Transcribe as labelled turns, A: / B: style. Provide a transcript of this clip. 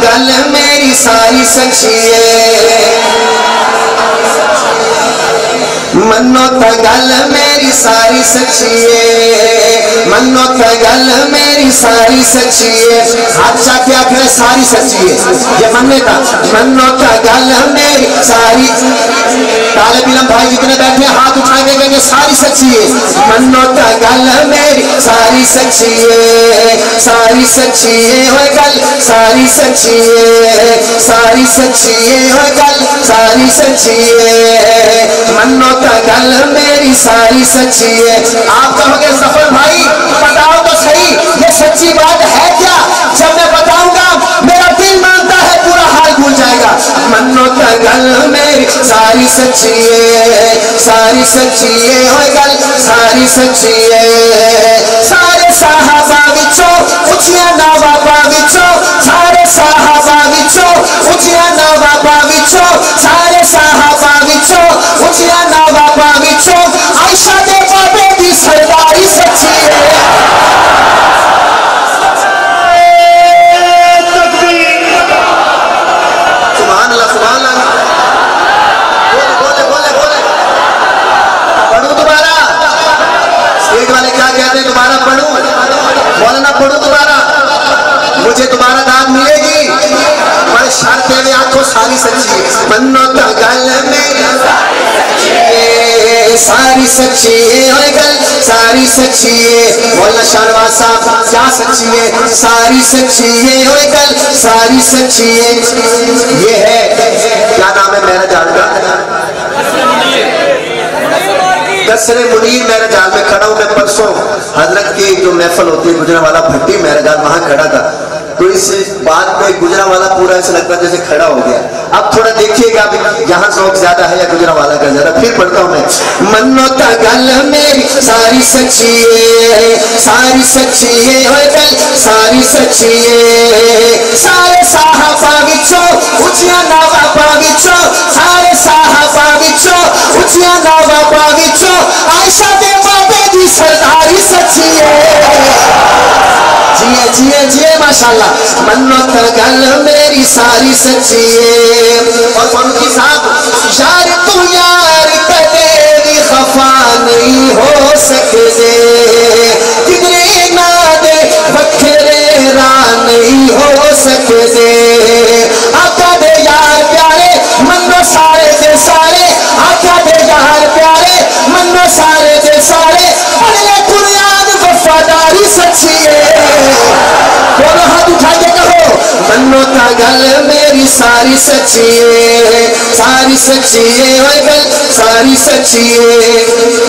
A: गल मेरी सारी सच्ची है, मनो तो गल मेरी सारी सच्ची है, मनो तो गल मेरी सारी सच्ची है। अच्छा क्या करे सारी सच्ची है, ये मन्ने का मनो तो गल मेरी सारी। ताले बिलम भाई जितने बैठे हाथ उठा के कहेंगे सारी सच्ची है। मनो तो गल मेरी सारी सच्ची है, सारी सच्ची है हो गल सारी सच्ची है, सारी सच्ची है हो गल सारी सच्ची है, मनो तो गल मेरी सारी सच्ची है। आप कहोगे सफर भाई बताओ तो सही ये सच्ची बात है क्या? जब मैं बताऊंगा मेरा दिल मानता है पूरा हाल भूल जाएगा। मनो तो गल मेरी सारी सच्ची है, सारी सच्ची है हो गल सारी सच्ची है। सारे साहबा विचों उचिया नवाबा विचों, सारे साहबा विचों उचिया नवाबा विचों, सारे साहबा विचों उचिया नवाबा विचों आयशा दे बाबे दी सरदारी सच्ची है। सुभान अल्लाह सुभान अल्लाह। बोले बोले बोले पढ़ू दोबारा, स्टेज वाले क्या कहते हैं दोबारा पढ़ू, बोलना पढ़ू दोबारा, मुझे दोबारा दाद मिलेगी पर शर्त है आंखों सारी सच्ची है। मनो तो गल मेरी सारी सच्ची है गल सारी सच्ची है। बोलना शाहनवाज साहब क्या सच्ची है? सारी सच्ची है गल सारी सच्ची है। ये है क्या नाम है मेरा जान का? कसरे मुनीर मेरा जाल में खड़ा हूं मैं। परसों हजरत की जो महफल होती है गुजरावाला भट्टी मेरा जाल वहां खड़ा था, तो इस बात में गुजरावाला पूरा ऐसा लगता है जैसे खड़ा हो गया। अब थोड़ा देखिएगा यहाँ लोग ज्यादा है या गुजरावाला का ज्यादा। फिर पढ़ता हूं मैं। मनो तो गल मेरी सारी सच्ची है, सारी सच्ची है हो गल सारी सच्ची है। सारे साहबा विचों उचिया नवाबा विचों, सारे साहबा विचों उचिया नवाबा विचों आयशा दे बाबे दी सरदारी सच्ची है। जिए जिए जिए माशाल्लाह। मनो तो गल मेरी सारी सच्ची है। और फरूकी साहब यार तू यार कदे भी खफा नहीं हो सकते, किधरे ना दे बखरे रा नहीं हो सकते। आका दे यार प्यारे मनो सारे दे सारे, आका दे यार प्यारे मनो सारे दे सारे, पढ़ले कुरान वफादारी सच्ची है। दोनों हाथ उठा के कहो मनो तो गल मेरी सारी सच्ची है, सारी सच्ची है गल सारी सच्ची है।